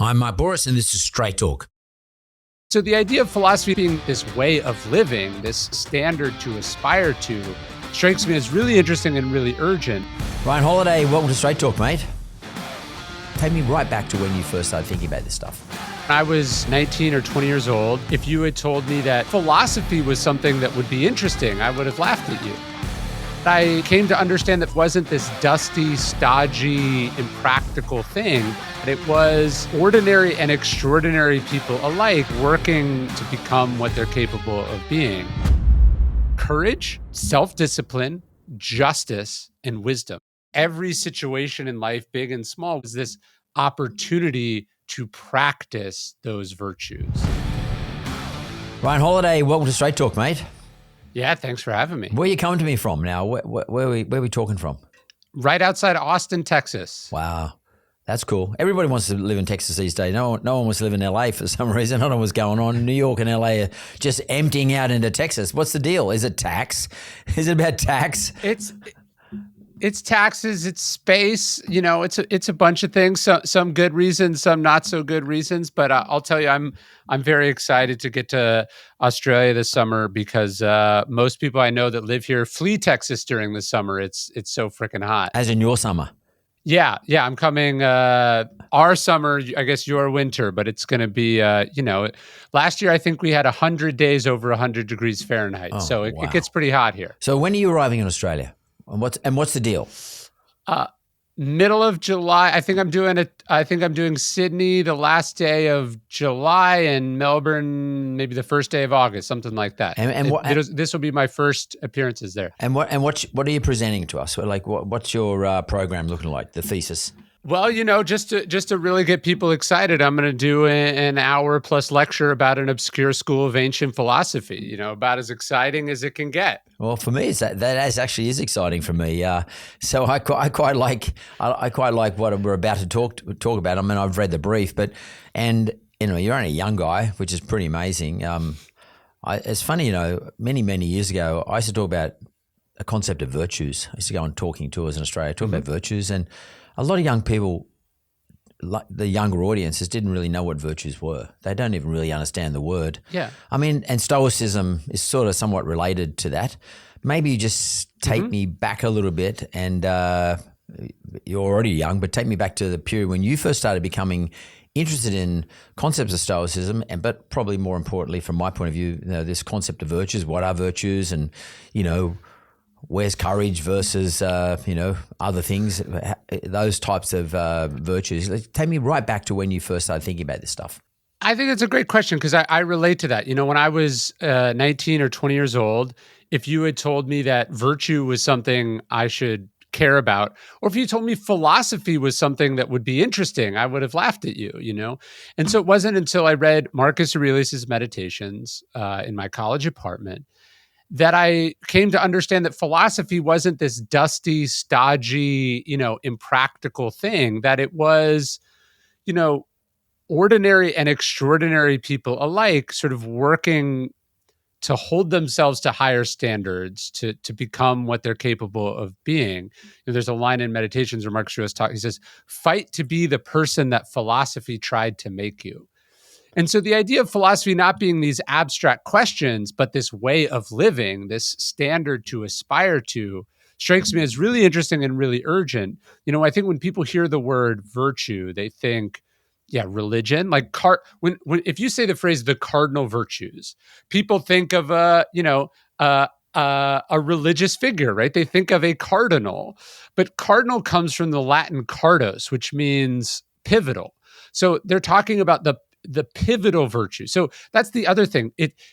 I'm Bouris, and this is Straight Talk. So the idea of philosophy being this way of living, this standard to aspire to, strikes me as really interesting and really urgent. Ryan Holiday, welcome to Straight Talk, mate. Take me right back to when you first started thinking about this stuff. I was 19 or 20 years old. If you had told me that philosophy was something that would be interesting, I would have laughed at you. I came to understand that it wasn't this dusty, stodgy, impractical thing. That it was ordinary and extraordinary people alike working to become what they're capable of being. Courage, self-discipline, justice, and wisdom. Every situation in life, big and small, is this opportunity to practice those virtues. Ryan Holiday, welcome to Straight Talk, mate. Yeah, thanks for having me. Where are you coming to me from now? Where are we talking from? Right outside Austin, Texas. Wow, that's cool. Everybody wants to live in Texas these days. No one wants to live in LA for some reason. I don't know what's going on. New York and LA are just emptying out into Texas. What's the deal? Is it tax? Is it about tax? It's taxes, it's space, it's a bunch of things, some good reasons, some not so good reasons, but I'll tell you, I'm very excited to get to Australia this summer because most people I know that live here flee Texas during the summer. It's so freaking hot. As in your summer? Yeah, I'm coming our summer, I guess your winter, but it's going to be, last year I think we had 100 days over 100 degrees Fahrenheit, so it gets pretty hot here. So when are you arriving in Australia? And what's the deal? Middle of July. I think I'm doing Sydney the last day of July and Melbourne maybe the first day of August, something like that. This will be my first appearances there. And what are you presenting to us? Like what's your program looking like? The thesis? Well, just to really get people excited, I'm going to do an hour plus lecture about an obscure school of ancient philosophy. About as exciting as it can get. Well, for me, that actually is exciting for me. So I quite like what we're about to talk about. I mean, I've read the brief, and you're only a young guy, which is pretty amazing. It's funny, many years ago, I used to talk about a concept of virtues. I used to go on talking tours in Australia, talking about virtues, and a lot of young people, like the younger audiences, didn't really know what virtues were. They don't even really understand the word. Yeah. I mean, and Stoicism is sort of somewhat related to that. Maybe you just take me back a little bit, and you're already young, but take me back to the period when you first started becoming interested in concepts of Stoicism, but probably more importantly, from my point of view, this concept of virtues. What are virtues, and where's courage versus, other things, those types of virtues. Take me right back to when you first started thinking about this stuff. I think it's a great question because I relate to that. When I was 19 or 20 years old, if you had told me that virtue was something I should care about, or if you told me philosophy was something that would be interesting, I would have laughed at you, And so it wasn't until I read Marcus Aurelius' Meditations in my college apartment that I came to understand that philosophy wasn't this dusty, stodgy, impractical thing, that it was, ordinary and extraordinary people alike sort of working to hold themselves to higher standards, to become what they're capable of being. There's a line in Meditations where Marcus Aurelius he says, fight to be the person that philosophy tried to make you. And so the idea of philosophy not being these abstract questions, but this way of living, this standard to aspire to, strikes me as really interesting and really urgent. I think when people hear the word virtue, they think, religion. Like when if you say the phrase "the cardinal virtues," people think of a religious figure, right? They think of a cardinal, but cardinal comes from the Latin cardus, which means pivotal. So they're talking about the pivotal virtue. So that's the other thing.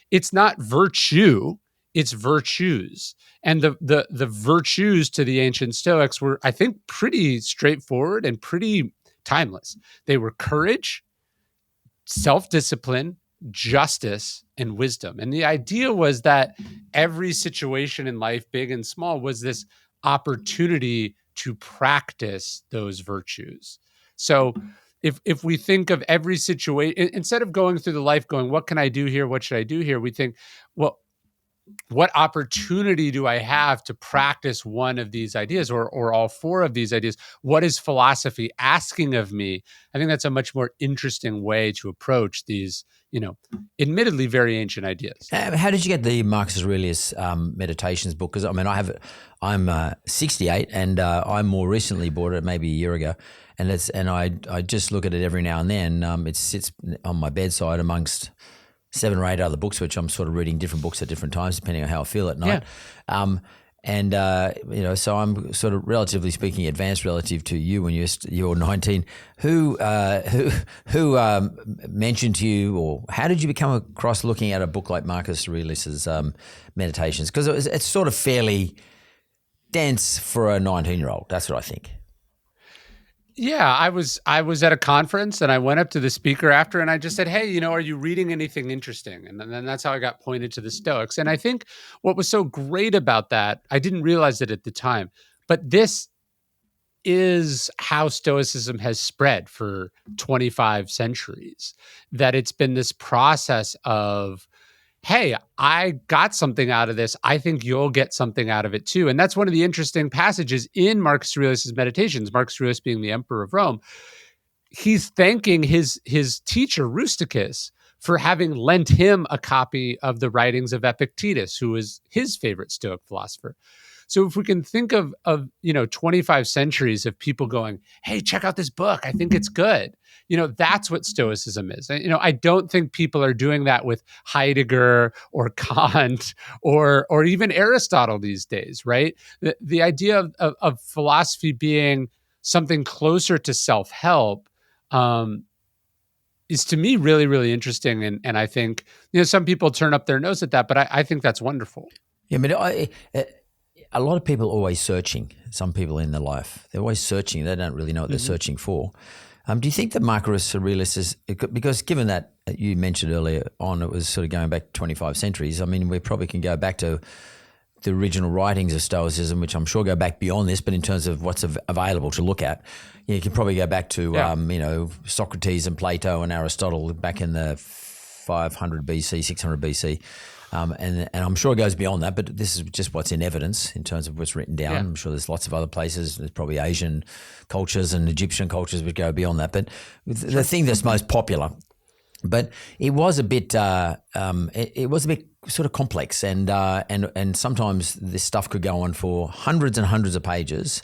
It's not virtue, it's virtues. And the virtues to the ancient Stoics were, I think, pretty straightforward and pretty timeless. They were courage, self-discipline, justice, and wisdom. And the idea was that every situation in life, big and small, was this opportunity to practice those virtues. So if we think of every situation, instead of going through the life going, what can I do here? What should I do here? We think, well, what opportunity do I have to practice one of these ideas or all four of these ideas? What is philosophy asking of me? I think that's a much more interesting way to approach these, admittedly very ancient ideas. How did you get the Marcus Aurelius Meditations book? Because I mean, I'm 68, and I more recently bought it maybe a year ago, and I just look at it every now and then. It sits on my bedside amongst 7 or 8 other books, which I'm sort of reading different books at different times, depending on how I feel at night. Yeah. So I'm sort of, relatively speaking, advanced relative to you when you're 19. Who mentioned to you, or how did you become across looking at a book like Marcus Aurelius's Meditations? Because it's sort of fairly dense for a 19-year-old. That's what I think. Yeah, I was at a conference and I went up to the speaker after and I just said, hey, are you reading anything interesting? And then that's how I got pointed to the Stoics. And I think what was so great about that, I didn't realize it at the time, but this is how Stoicism has spread for 25 centuries, that it's been this process of, hey, I got something out of this. I think you'll get something out of it too. And that's one of the interesting passages in Marcus Aurelius' Meditations, Marcus Aurelius being the emperor of Rome. He's thanking his teacher, Rusticus, for having lent him a copy of the writings of Epictetus, who is his favorite Stoic philosopher. So if we can think of 25 centuries of people going, hey, check out this book, I think it's good. That's what Stoicism is. I don't think people are doing that with Heidegger or Kant or even Aristotle these days, right? The idea of philosophy being something closer to self-help is, to me, really, really interesting. And I think, some people turn up their nose at that, but I think that's wonderful. Yeah, a lot of people are always searching. Some people in their life, they're always searching. They don't really know what they're searching for. Do you think that Marcus Aurelius is, because given that you mentioned earlier on, it was sort of going back 25 centuries. I mean, we probably can go back to the original writings of Stoicism, which I'm sure go back beyond this, but in terms of what's available to look at, you can probably go back to, Socrates and Plato and Aristotle back in the 500 BC, 600 BC. And I'm sure it goes beyond that, but this is just what's in evidence in terms of what's written down. Yeah. I'm sure there's lots of other places. There's probably Asian cultures and Egyptian cultures would go beyond that. But the thing that's most popular, but it was a bit, it was a bit sort of complex, and sometimes this stuff could go on for hundreds and hundreds of pages.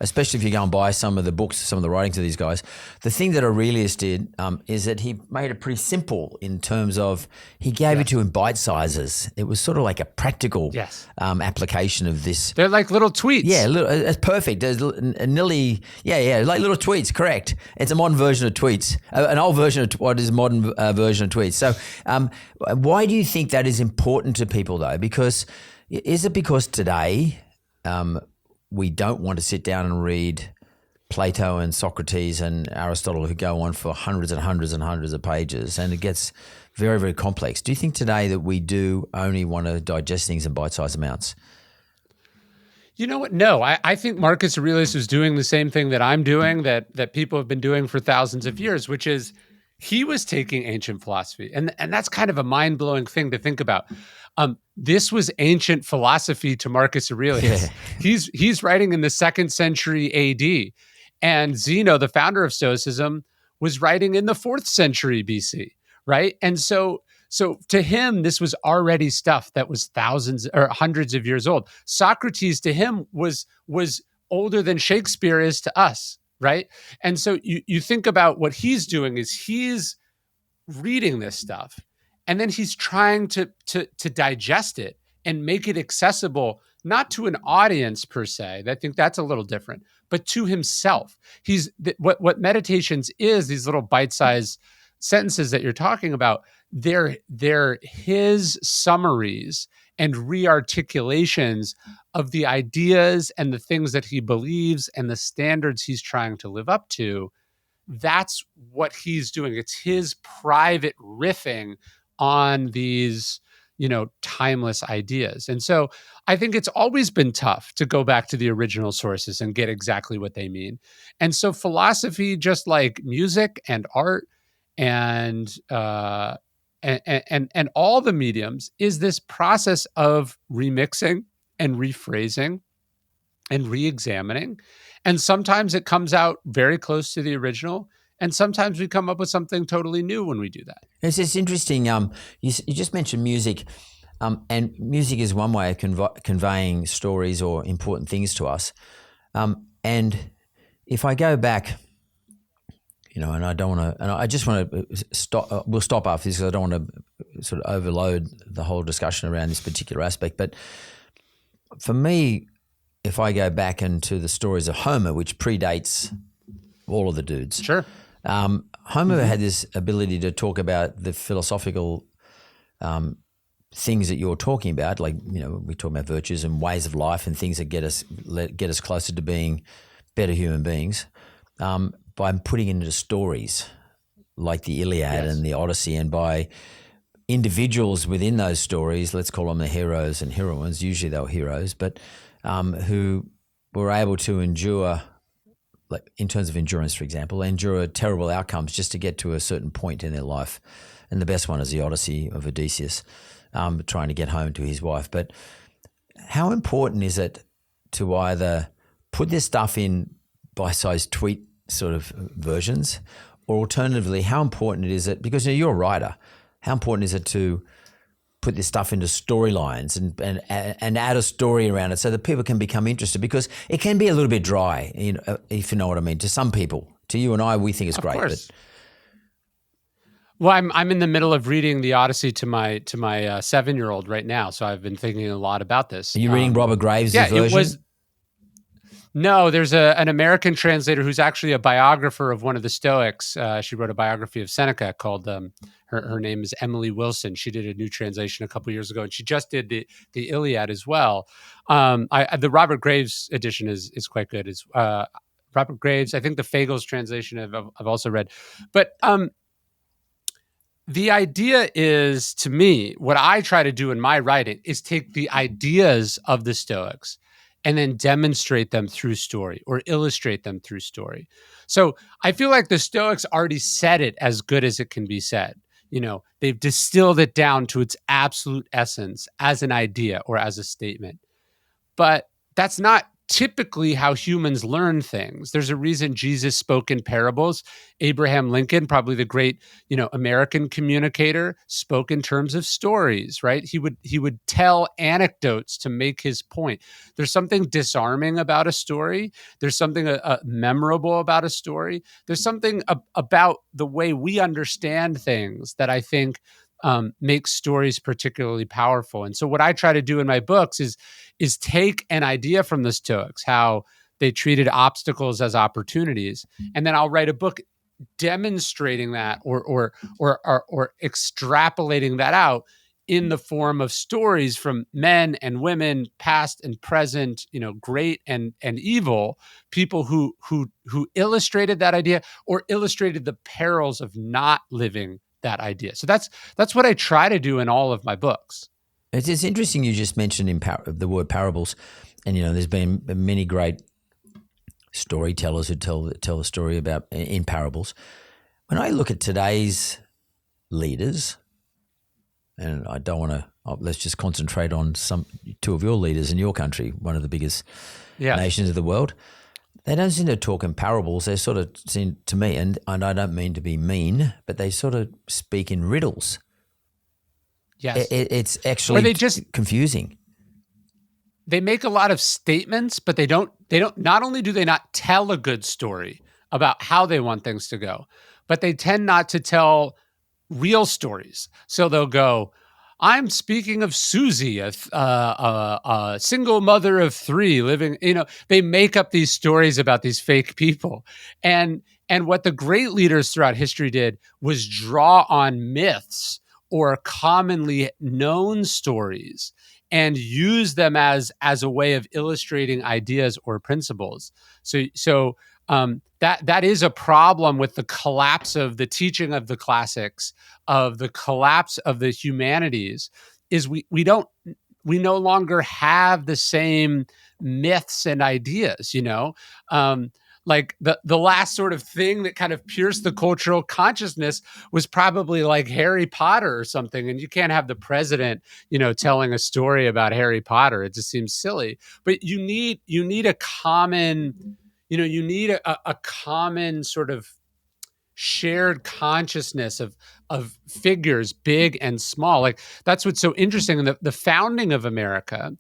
Especially if you go and buy some of the books, some of the writings of these guys. The thing that Aurelius did is that he made it pretty simple in terms of he gave it to in bite sizes. It was sort of like a practical application of this. They're like little tweets. Yeah, it's perfect. There's like little tweets, correct. It's a modern version of tweets, an old version of what is a modern version of tweets. So why do you think that is important to people though? Is it because today we don't want to sit down and read Plato and Socrates and Aristotle, who go on for hundreds and hundreds and hundreds of pages, and it gets very, very complex. Do you think today that we do only want to digest things in bite-sized amounts? You know what? No, I think Marcus Aurelius was doing the same thing that I'm doing, that people have been doing for thousands of years, which is he was taking ancient philosophy. And that's kind of a mind-blowing thing to think about. This was ancient philosophy to Marcus Aurelius. Yeah. He's writing in the 2nd century AD. And Zeno, the founder of Stoicism, was writing in the 4th century BC, right? And so to him, this was already stuff that was thousands or hundreds of years old. Socrates to him was older than Shakespeare is to us, right? And so you think about what he's doing is he's reading this stuff, and then he's trying to digest it and make it accessible, not to an audience per se. I think that's a little different, but to himself. What meditations is, these little bite-sized sentences that you're talking about, they're his summaries and rearticulations of the ideas and the things that he believes and the standards he's trying to live up to. That's what he's doing. It's his private riffing on these, timeless ideas. And so I think it's always been tough to go back to the original sources and get exactly what they mean. And so philosophy, just like music and art and and all the mediums is this process of remixing and rephrasing and re-examining. And sometimes it comes out very close to the original, and sometimes we come up with something totally new when we do that. It's interesting. You just mentioned music, and music is one way of conveying stories or important things to us. And if I go back, and I don't want to, and I just want to stop. We'll stop after this because I don't want to sort of overload the whole discussion around this particular aspect. But for me, if I go back into the stories of Homer, which predates all of the dudes, sure. Homer had this ability to talk about the philosophical things that you're talking about, like we talk about virtues and ways of life and things that get us closer to being better human beings, by putting it into stories like the Iliad and the Odyssey, and by individuals within those stories, let's call them the heroes and heroines. Usually they were heroes, but who were able to endure, like in terms of endurance, for example, endure terrible outcomes just to get to a certain point in their life. And the best one is the Odyssey of Odysseus, trying to get home to his wife. But how important is it to either put this stuff in bite-sized tweet sort of versions, or alternatively, how important is it, because you're a writer, how important is it to put this stuff into storylines and add a story around it so that people can become interested? Because it can be a little bit dry, if you know what I mean, to some people. To you and I, we think it's great. Of course. Well, I'm in the middle of reading the Odyssey to my 7-year-old right now, so I've been thinking a lot about this. Are you reading Robert Graves' version? It was. No, there's an American translator who's actually a biographer of one of the Stoics. She wrote a biography of Seneca called, her name is Emily Wilson. She did a new translation a couple years ago, and she just did the Iliad as well. The Robert Graves edition is quite good. It's Robert Graves. I think the Fagles translation I've also read. But the idea is, to me, what I try to do in my writing is take the ideas of the Stoics and then demonstrate them through story or illustrate them through story. So I feel like the Stoics already said it as good as it can be said. They've distilled it down to its absolute essence as an idea or as a statement. But that's not typically how humans learn things. There's a reason Jesus spoke in parables. Abraham Lincoln, probably the great, American communicator, spoke in terms of stories, right? He would tell anecdotes to make his point. There's something disarming about a story. There's something memorable about a story. There's something about the way we understand things that I think makes stories particularly powerful. And so what I try to do in my books is take an idea from the Stoics, how they treated obstacles as opportunities, and then I'll write a book demonstrating that or extrapolating that out in the form of stories from men and women, past and present, great and evil, people who illustrated that idea or illustrated the perils of not living that idea. So that's what I try to do in all of my books. It's interesting you just mentioned the word parables, and there's been many great storytellers who tell the story about in parables. When I look at today's leaders, and I don't want to, let's just concentrate on two of your leaders in your country, one of the biggest nations of the world. They don't seem to talk in parables. They sort of seem to me, and I don't mean to be mean, but they sort of speak in riddles. Yes. It's actually confusing. They make a lot of statements, but they don't, not only do they not tell a good story about how they want things to go, but they tend not to tell real stories. So they'll go, I'm speaking of Susie, a single mother of 3 living, they make up these stories about these fake people. And what the great leaders throughout history did was draw on myths or commonly known stories and use them as a way of illustrating ideas or principles. So that is a problem with the collapse of the teaching of the classics, of the collapse of the humanities, is we no longer have the same myths and ideas, like the last sort of thing that kind of pierced the cultural consciousness was probably like Harry Potter or something. And you can't have the president, telling a story about Harry Potter. It just seems silly. But you need a common, you need a common sort of shared consciousness of figures, big and small. Like that's what's so interesting in the founding of America.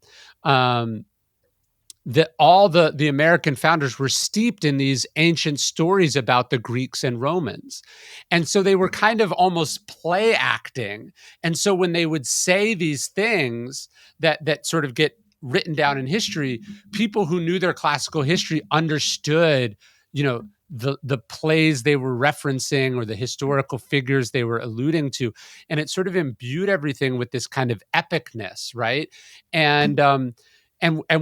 That all the American founders were steeped in these ancient stories about the Greeks and Romans. And so they were kind of almost play acting. And so when they would say these things that sort of get written down in history, people who knew their classical history understood, the plays they were referencing or the historical figures they were alluding to. And it sort of imbued everything with this kind of epicness, right? And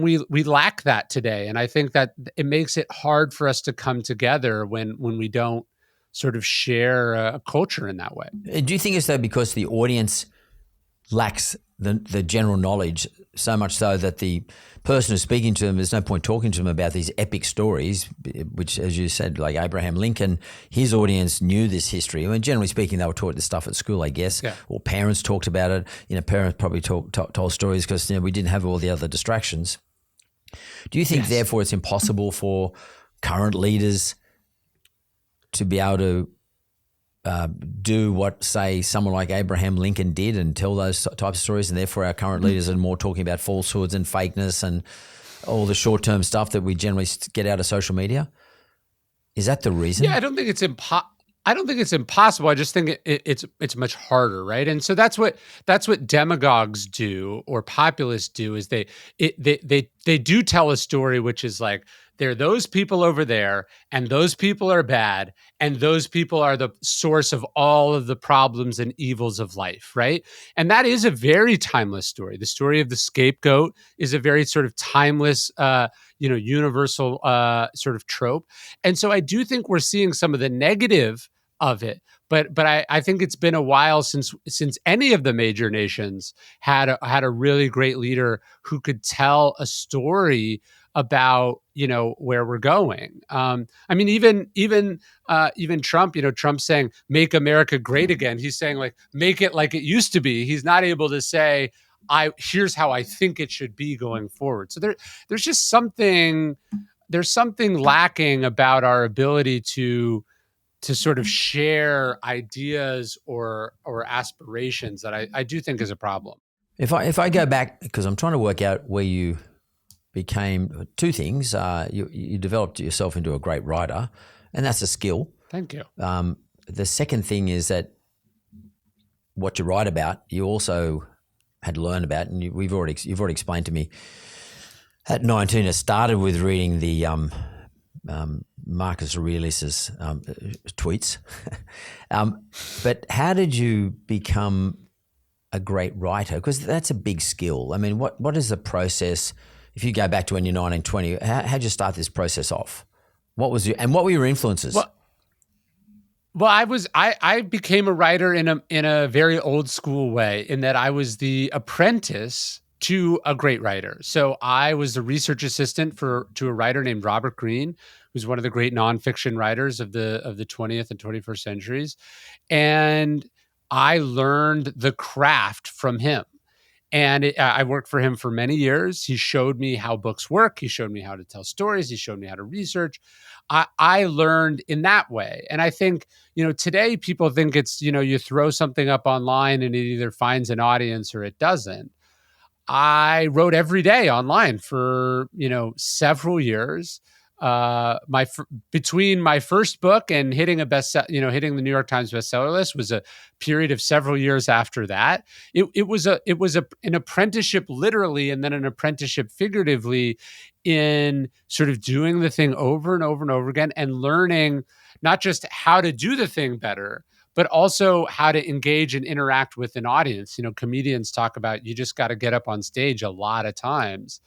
we lack that today. And I think that it makes it hard for us to come together when we don't sort of share a culture in that way. Do you think it's though because the audience lacks the general knowledge, so much so that the person who's speaking to them, there's no point talking to them about these epic stories, which, as you said, like Abraham Lincoln, his audience knew this history. I mean, generally speaking, they were taught this stuff at school, I guess, or parents talked about it. Parents probably told stories because we didn't have all the other distractions. Do you think, therefore, it's impossible for current leaders to be able to do what, say, someone like Abraham Lincoln did and tell those types of stories, and therefore our current leaders are more talking about falsehoods and fakeness and all the short-term stuff that we generally get out of social media? Is that the reason? Yeah, I don't think it's impossible. I just think it's much harder, right? And so that's what demagogues do or populists do is they do tell a story which is like, there are those people over there, and those people are bad, and those people are the source of all of the problems and evils of life, right? And that is a very timeless story. The story of the scapegoat is a very sort of timeless, universal sort of trope. And so I do think we're seeing some of the negative of it, but I think it's been a while since any of the major nations had a really great leader who could tell a story about where we're going. I mean, even Trump, Trump saying "Make America Great Again." He's saying like "Make it like it used to be." He's not able to say, here's how I think it should be going forward. So there's just something lacking about our ability to sort of share ideas or aspirations that I do think is a problem. If I go back, because I'm trying to work out where you became two things. You developed yourself into a great writer, and that's a skill. Thank you. The second thing is that what you write about, you also had to learn about, and you've already explained to me. At 19, I started with reading the Marcus Aurelius's tweets. But how did you become a great writer? Because that's a big skill. I mean, what is the process? If you go back to when you're 19, 20, how'd you start this process off? What were your influences? Well, I became a writer in a very old school way, in that I was the apprentice to a great writer. So I was the research assistant to a writer named Robert Greene, who's one of the great nonfiction writers of the 20th and 21st centuries. And I learned the craft from him. And I worked for him for many years. He showed me how books work. He showed me how to tell stories. He showed me how to research. I learned in that way. And I think, today people think it's, you throw something up online and it either finds an audience or it doesn't. I wrote every day online for, several years. Between my first book and hitting hitting the New York Times bestseller list was a period of several years after that. It was an apprenticeship literally, and then an apprenticeship figuratively, in sort of doing the thing over and over and over again, and learning not just how to do the thing better, but also how to engage and interact with an audience. Comedians talk about you just got to get up on stage a lot of times.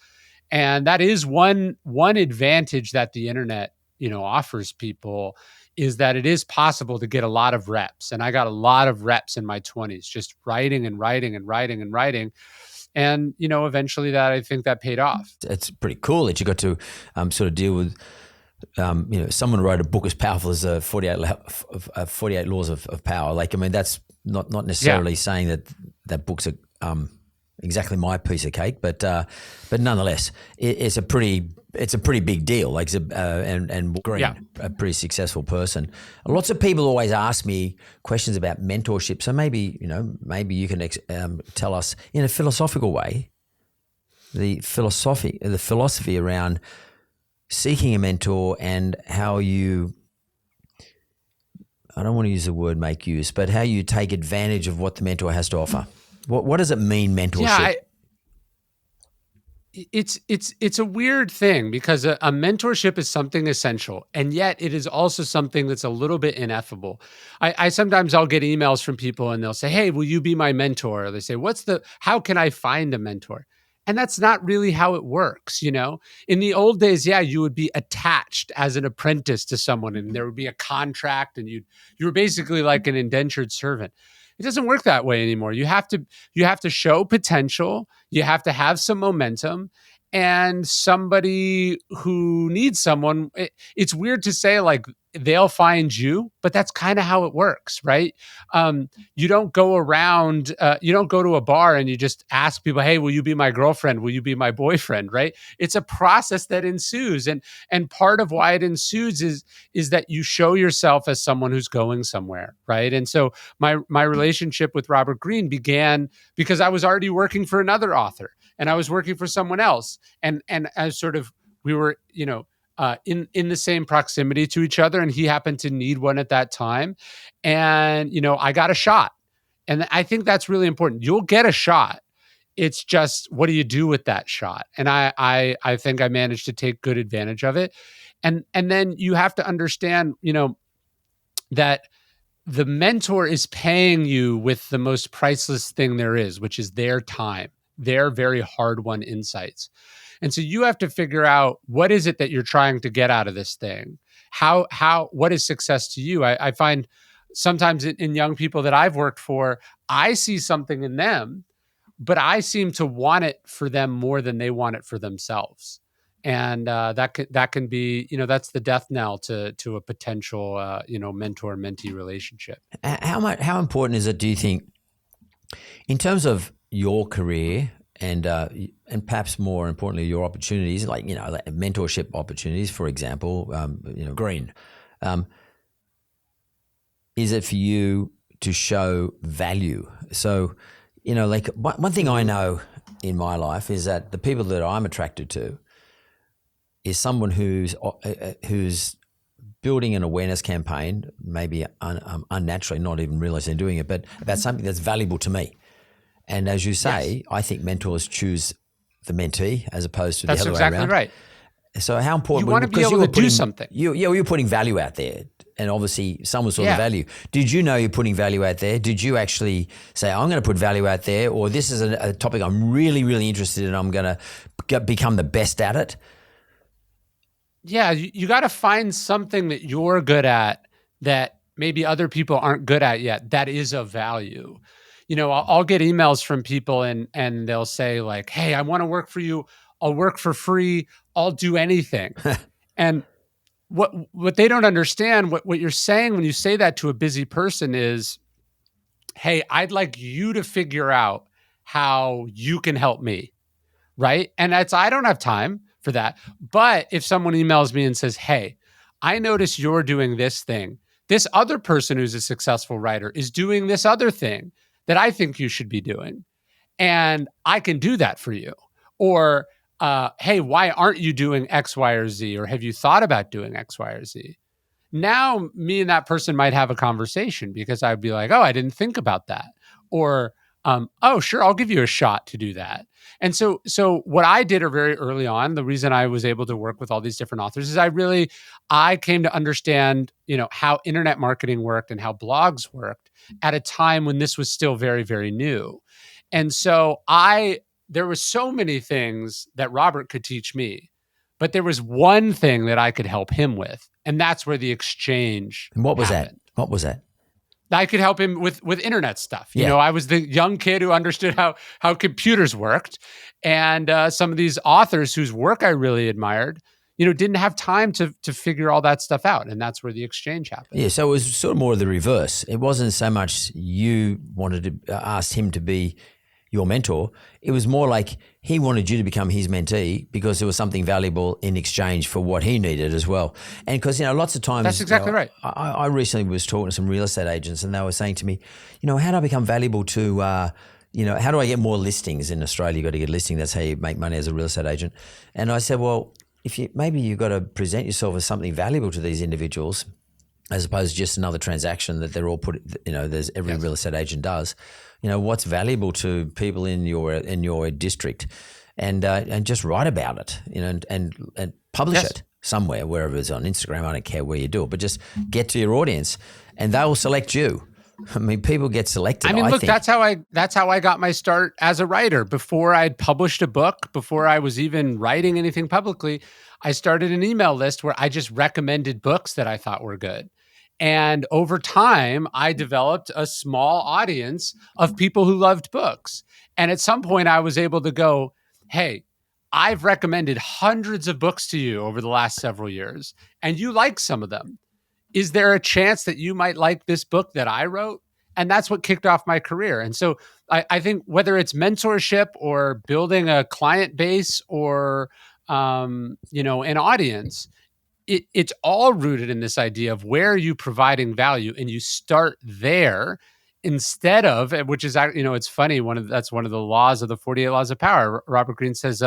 And that is one advantage that the internet, offers people, is that it is possible to get a lot of reps. And I got a lot of reps in my 20s, just writing and writing and writing and writing. And, eventually I think that paid off. It's pretty cool that you got to sort of deal with someone wrote a book as powerful as 48 Laws of Power. Like, I mean, that's not necessarily saying that book's exactly my piece of cake, but nonetheless, it's a pretty big deal. Like, and Greene, a pretty successful person. Lots of people always ask me questions about mentorship. So maybe you can tell us in a philosophical way the philosophy around seeking a mentor and how you. I don't want to use the word make use, but how you take advantage of what the mentor has to offer. What does it mean, mentorship? It's a weird thing because a mentorship is something essential, and yet it is also something that's a little bit ineffable. I sometimes I'll get emails from people and they'll say, "Hey, will you be my mentor?" Or they say, how can I find a mentor? And that's not really how it works, In the old days, you would be attached as an apprentice to someone, and there would be a contract, and you were basically like an indentured servant. It doesn't work that way anymore. You have to show potential. You have to have some momentum, and somebody who needs someone. It's weird to say like they'll find you, but that's kind of how it works, right? You don't go around. You don't go to a bar and you just ask people, "Hey, will you be my girlfriend? Will you be my boyfriend?" Right? It's a process that ensues, and part of why it ensues is that you show yourself as someone who's going somewhere, right? And so my relationship with Robert Greene began because I was already working for another author, and I was working for someone else, and as sort of we were, in the same proximity to each other, and he happened to need one at that time, and I got a shot, and I think that's really important. You'll get a shot. It's just, what do you do with that shot? And I think I managed to take good advantage of it, and then you have to understand, that the mentor is paying you with the most priceless thing there is, which is their time, their very hard-won insights. And so you have to figure out, what is it that you're trying to get out of this thing? What is success to you? I find sometimes in young people that I've worked for, I see something in them, but I seem to want it for them more than they want it for themselves. And that can be, that's the death knell to a potential, mentor-mentee relationship. How important is it, do you think, in terms of your career and perhaps more importantly, your opportunities, like mentorship opportunities, for example, Greene, is it for you to show value? So, like one thing I know in my life is that the people that I'm attracted to is someone who's building an awareness campaign, maybe unnaturally, not even realizing they're doing it, but about something that's valuable to me. And as you say, yes, I think mentors choose the mentee as opposed to the other way around. That's exactly right. So how important? You want to be able to do something. You're putting value out there, and obviously someone saw the value. Did you know you're putting value out there? Did you actually say, I'm going to put value out there, or this is a topic I'm really, really interested in, I'm going to become the best at it? Yeah, you got to find something that you're good at that maybe other people aren't good at yet, that is of value. I'll get emails from people and they'll say like, "Hey, I want to work for you. I'll work for free. I'll do anything." And what they don't understand, what you're saying when you say that to a busy person is, "Hey, I'd like you to figure out how you can help me." Right? And I don't have time for that. But if someone emails me and says, "Hey, I notice you're doing this thing. This other person who's a successful writer is doing this other thing that I think you should be doing, and I can do that for you." Or, "Hey, why aren't you doing X, Y, or Z? Or have you thought about doing X, Y, or Z?" Now, me and that person might have a conversation because I'd be like, "Oh, I didn't think about that." Or, "Oh, sure, I'll give you a shot to do that." And so what I did very early on, the reason I was able to work with all these different authors is I came to understand, how internet marketing worked and how blogs worked at a time when this was still very, very new. And so there were so many things that Robert could teach me, but there was one thing that I could help him with, and that's where the exchange And what was happened. that? What was that? I could help him with internet stuff. Yeah. I was the young kid who understood how computers worked. And some of these authors whose work I really admired, didn't have time to figure all that stuff out. And that's where the exchange happened. Yeah, so it was sort of more of the reverse. It wasn't so much you wanted to ask him to be your mentor. It was more like he wanted you to become his mentee because there was something valuable in exchange for what he needed as well. And because, lots of times... That's exactly right. I recently was talking to some real estate agents and they were saying to me, how do I become valuable to, how do I get more listings in Australia? You've got to get listings. That's how you make money as a real estate agent. And I said, well, maybe you've got to present yourself as something valuable to these individuals as opposed to just another transaction that they're all there's every real estate agent does. What's valuable to people in your district, and just write about it, and publish it somewhere, wherever it's on Instagram. I don't care where you do it, but just get to your audience, and they will select you. I mean, people get selected. Look, that's how I got my start as a writer. Before I'd published a book, before I was even writing anything publicly, I started an email list where I just recommended books that I thought were good. And over time, I developed a small audience of people who loved books. And at some point, I was able to go, hey, I've recommended hundreds of books to you over the last several years, and you like some of them. Is there a chance that you might like this book that I wrote? And that's what kicked off my career. And so I think whether it's mentorship or building a client base or, an audience, it's all rooted in this idea of where are you providing value, and you start there instead of, which is, it's funny. That's one of the laws of the 48 Laws of Power. Robert Greene says,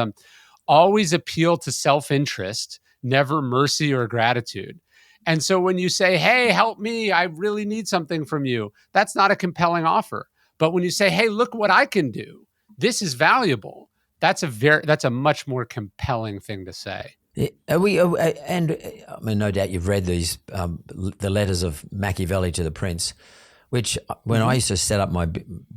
always appeal to self-interest, never mercy or gratitude. And so when you say, hey, help me, I really need something from you, that's not a compelling offer. But when you say, hey, look what I can do, this is valuable, that's a much more compelling thing to say. Yeah, and I mean, no doubt you've read these, the letters of Machiavelli to the Prince, which when I used to set up my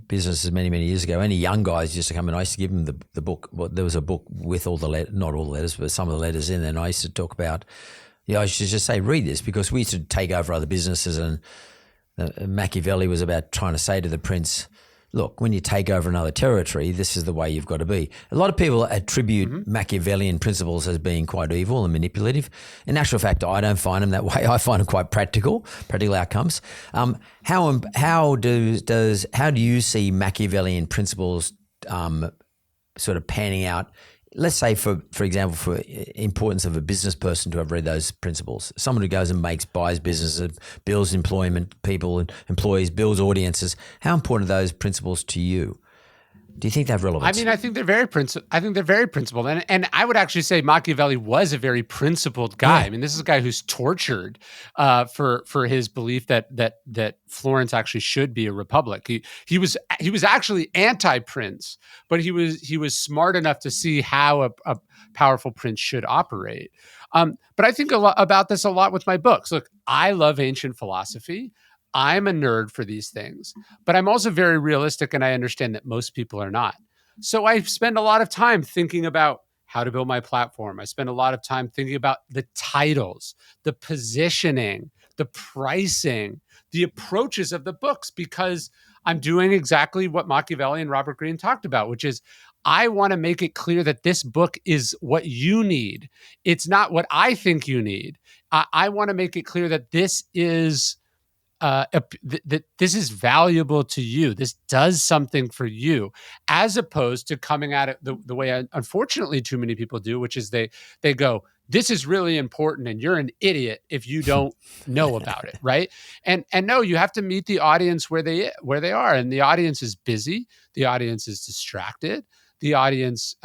businesses many, many years ago, any young guys used to come and I used to give them the book. Well, there was a book with all the letters, not all the letters, but some of the letters in there. And I used to talk about, I should just say, read this, because we used to take over other businesses, and Machiavelli was about trying to say to the Prince, look, when you take over another territory, this is the way you've got to be. A lot of people attribute Machiavellian principles as being quite evil and manipulative. In actual fact, I don't find them that way. I find them quite practical outcomes. How do you see Machiavellian principles sort of panning out? Let's say, for example, for importance of a business person to have read those principles. Someone who goes and buys businesses, builds employment, people and employees, builds audiences. How important are those principles to you? Do you think they have relevance? I mean, I think they're very principled. And I would actually say Machiavelli was a very principled guy. Yeah. I mean, this is a guy who's tortured for his belief that Florence actually should be a republic. He was actually anti-prince, but he was smart enough to see how a powerful prince should operate. But I think about this a lot with my books. Look, I love ancient philosophy. I'm a nerd for these things, but I'm also very realistic, and I understand that most people are not. So I spend a lot of time thinking about how to build my platform. I spend a lot of time thinking about the titles, the positioning, the pricing, the approaches of the books, because I'm doing exactly what Machiavelli and Robert Greene talked about, which is I want to make it clear that this book is what you need. It's not what I think you need. I want to make it clear that this is that this is valuable to you. This does something for you, as opposed to coming at it the way unfortunately too many people do, which is they go, this is really important and you're an idiot if you don't know about it, right? And no, you have to meet the audience where they are, and the audience is busy, the audience is distracted, the audience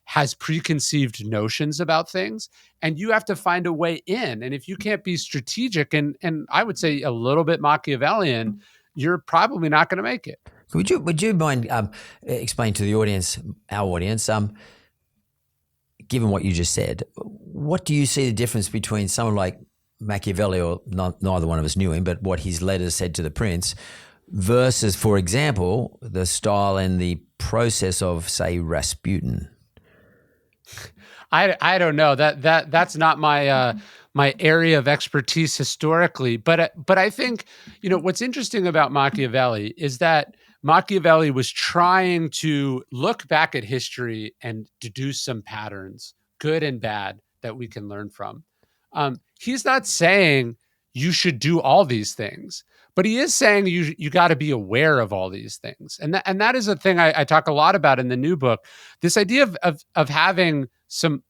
has preconceived notions about things, and you have to find a way in. And if you can't be strategic and I would say a little bit Machiavellian, you're probably not going to make it. Would you mind explaining to the audience, our audience, given what you just said, what do you see the difference between someone like Machiavelli, or neither one of us knew him, but what his letters said to the prince, versus, for example, the style and the process of, say, Rasputin? I don't know. That's not my my area of expertise historically, but I think, what's interesting about Machiavelli is that Machiavelli was trying to look back at history and deduce some patterns, good and bad, that we can learn from. He's not saying you should do all these things, but he is saying you got to be aware of all these things. And that is a thing I talk a lot about in the new book, this idea of having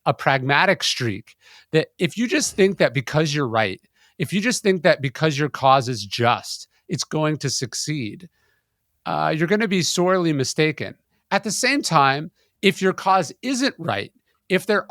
a pragmatic streak, that if you just think that because you're right, if you just think that because your cause is just, it's going to succeed, you're going to be sorely mistaken. At the same time, if your cause isn't right, if there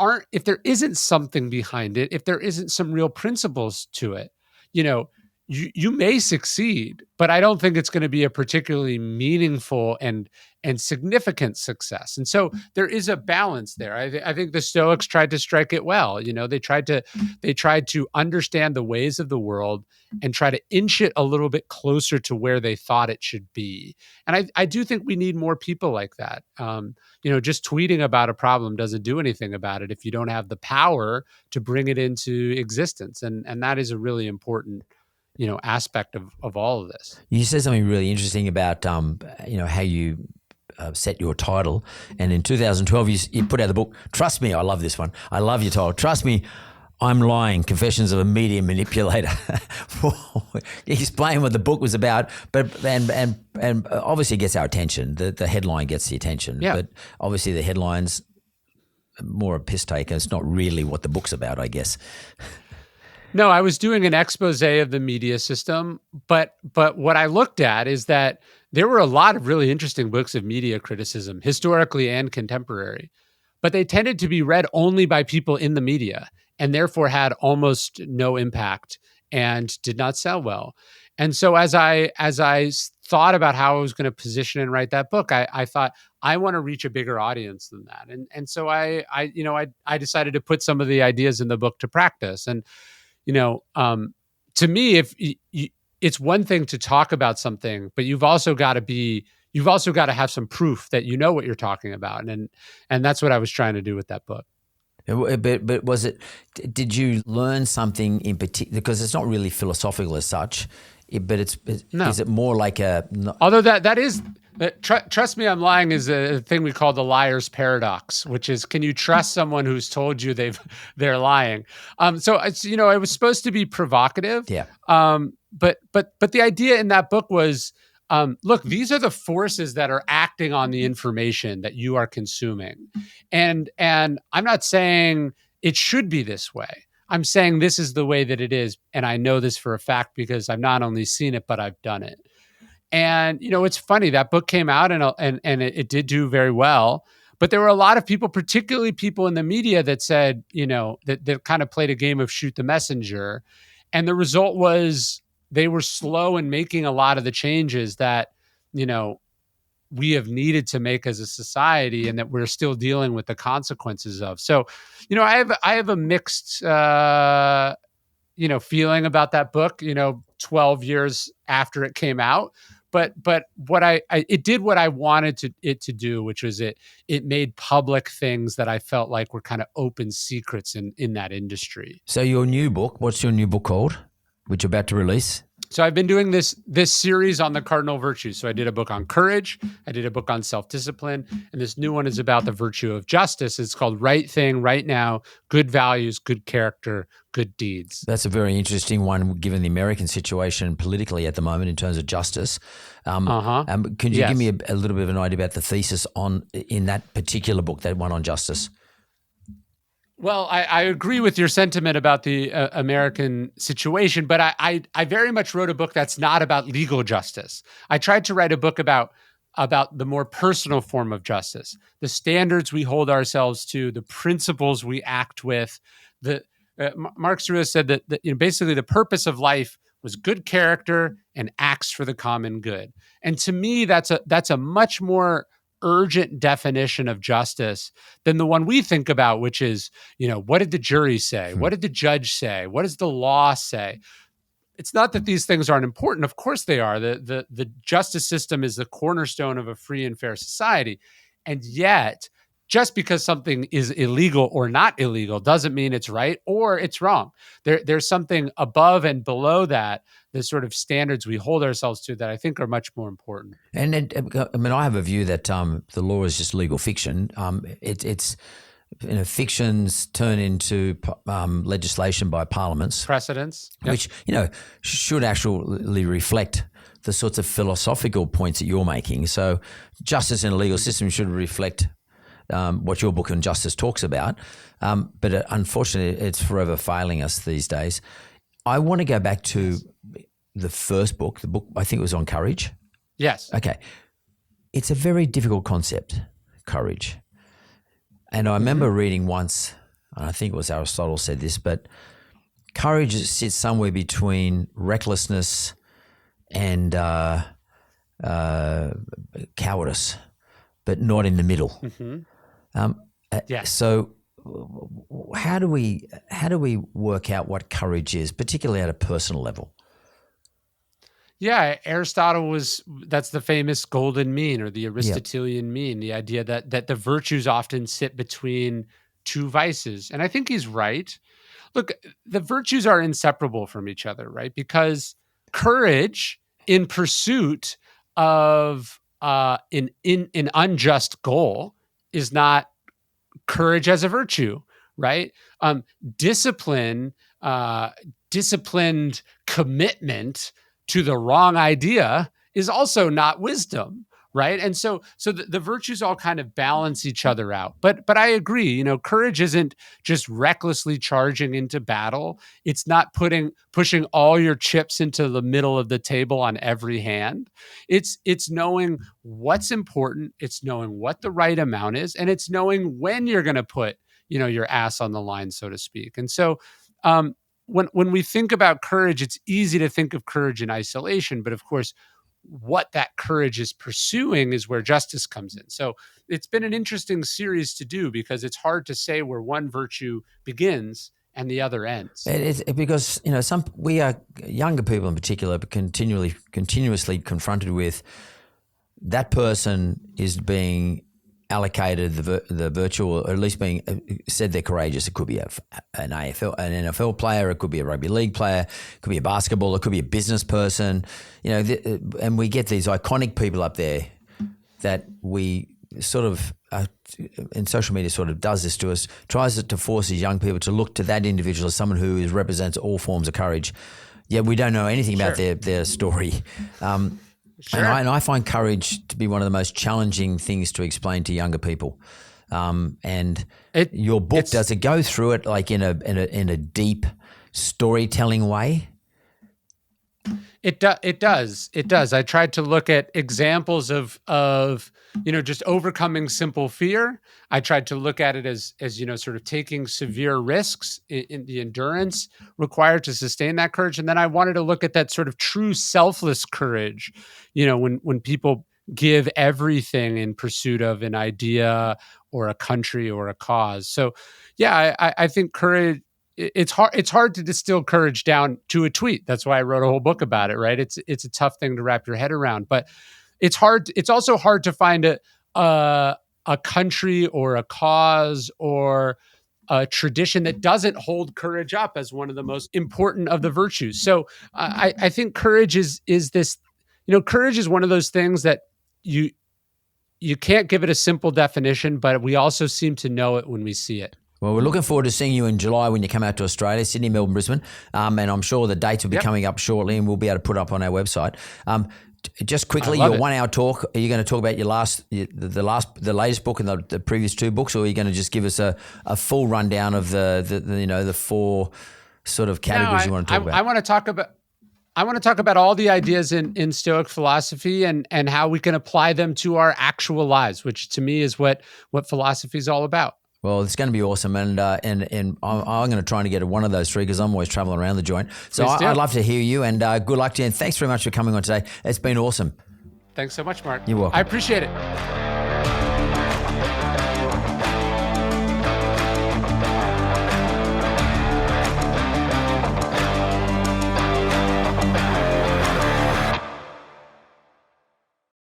isn't something behind it, if there isn't some real principles to it, you may succeed, but I don't think it's going to be a particularly meaningful and significant success. And so there is a balance there. I think the Stoics tried to strike it well. They tried to understand the ways of the world and try to inch it a little bit closer to where they thought it should be. And I do think we need more people like that. Just tweeting about a problem doesn't do anything about it if you don't have the power to bring it into existence. And that is a really important aspect of all of this. You said something really interesting about how you set your title, and in 2012 you put out the book. Trust me, I love this one. I love your title. Trust me, I'm lying. Confessions of a Media Manipulator. Explain what the book was about, but and obviously it gets our attention. The headline gets the attention, but obviously the headline's more a piss take. It's not really what the book's about, I guess. No, I was doing an expose of the media system, but what I looked at is that there were a lot of really interesting books of media criticism, historically and contemporary, but they tended to be read only by people in the media and therefore had almost no impact and did not sell well. And so as I thought about how I was going to position and write that book, I thought I want to reach a bigger audience than that. And so I decided to put some of the ideas in the book to practice. And to me, if it's one thing to talk about something, but you've also got to have some proof that you know what you're talking about. And that's what I was trying to do with that book. But did you learn something in particular? Because it's not really philosophical as such, but is it more like a... Although that is... Trust me, I'm lying is a thing we call the liar's paradox, which is, can you trust someone who's told you they're lying? So it's, it was supposed to be provocative. Yeah. But the idea in that book was, look, these are the forces that are acting on the information that you are consuming. And I'm not saying it should be this way. I'm saying this is the way that it is. And I know this for a fact because I've not only seen it, but I've done it. And, it's funny, that book came out and it did do very well, but there were a lot of people, particularly people in the media, that said, that kind of played a game of shoot the messenger. And the result was they were slow in making a lot of the changes that, we have needed to make as a society and that we're still dealing with the consequences of. So, I have a mixed, feeling about that book, 12 years after it came out. But what it did what I wanted it to do, which was it made public things that I felt like were kind of open secrets in that industry. So your new book, what's your new book called, which you're about to release? So I've been doing this series on the cardinal virtues. So I did a book on courage, I did a book on self-discipline, and this new one is about the virtue of justice. It's called Right Thing, Right Now, Good Values, Good Character, Good Deeds. That's a very interesting one given the American situation politically at the moment in terms of justice. Could you give me a little bit of an idea about the thesis in that particular book, that one on justice? Well, I agree with your sentiment about the American situation, but I very much wrote a book that's not about legal justice. I tried to write a book about the more personal form of justice, the standards we hold ourselves to, the principles we act with. Marcus Aurelius said that basically the purpose of life was good character and acts for the common good. And to me, that's a much more urgent definition of justice than the one we think about, which is, what did the jury say? What did the judge say? What does the law say? It's not that these things aren't important. Of course they are. The justice system is the cornerstone of a free and fair society. And yet, just because something is illegal or not illegal doesn't mean it's right or it's wrong. There's something above and below that, the sort of standards we hold ourselves to, that I think are much more important. And I have a view that the law is just legal fiction. fictions turn into legislation by parliaments, precedents, which should actually reflect the sorts of philosophical points that you're making. So justice in a legal system should reflect what your book on justice talks about. But unfortunately, it's forever failing us these days. I want to go back to the first book, the book I think it was on courage. Yes. Okay. It's a very difficult concept, courage. And I remember reading once, and I think it was Aristotle said this, but courage sits somewhere between recklessness and cowardice, but not in the middle. Mm-hmm. Yes. So how do we work out what courage is, particularly at a personal level? Yeah, Aristotle that's the famous golden mean, or the Aristotelian mean, the idea that the virtues often sit between two vices. And I think he's right. Look, the virtues are inseparable from each other, right? Because courage in pursuit of an unjust goal is not courage as a virtue, right? Disciplined commitment to the wrong idea is also not wisdom, right? And so the virtues all kind of balance each other out. But I agree, courage isn't just recklessly charging into battle. It's not pushing all your chips into the middle of the table on every hand. It's knowing what's important. It's knowing what the right amount is, and it's knowing when you're going to put, your ass on the line, so to speak. And so, when we think about courage, it's easy to think of courage in isolation, but of course, what that courage is pursuing is where justice comes in. So it's been an interesting series to do, because it's hard to say where one virtue begins and the other ends. It's because we are younger people in particular, but continuously confronted with that person is being allocated the virtue, or at least being said they're courageous. It could be an NFL player, it could be a rugby league player, it could be a basketballer, it could be a business person, and we get these iconic people up there that we sort of, and social media sort of does this to us, tries to force these young people to look to that individual as someone who represents all forms of courage. Yet we don't know anything about their story. Sure. And I find courage to be one of the most challenging things to explain to younger people. Your book, does it go through it like in a deep storytelling way? It does. I tried to look at examples of just overcoming simple fear. I tried to look at it as sort of taking severe risks in the endurance required to sustain that courage. And then I wanted to look at that sort of true selfless courage, when people give everything in pursuit of an idea or a country or a cause. So yeah, I think courage, it's hard to distill courage down to a tweet. That's why I wrote a whole book about it, right? It's a tough thing to wrap your head around, but it's hard. It's also hard to find a country or a cause or a tradition that doesn't hold courage up as one of the most important of the virtues. So I think courage is this, courage is one of those things that you can't give it a simple definition, but we also seem to know it when we see it. Well, we're looking forward to seeing you in July when you come out to Australia, Sydney, Melbourne, Brisbane, and I'm sure the dates will be coming up shortly, and we'll be able to put up on our website. Just quickly, your 1 hour talk. Are you going to talk about the latest book and the previous two books, or are you going to just give us a full rundown of the four sort of categories you want to talk about? I want to talk about all the ideas in Stoic philosophy and how we can apply them to our actual lives, which to me is what philosophy is all about. Well, it's going to be awesome, and I'm going to try and get one of those three because I'm always traveling around the joint. So I'd love to hear you, and good luck to you, and thanks very much for coming on today. It's been awesome. Thanks so much, Mark. You're welcome. I appreciate it.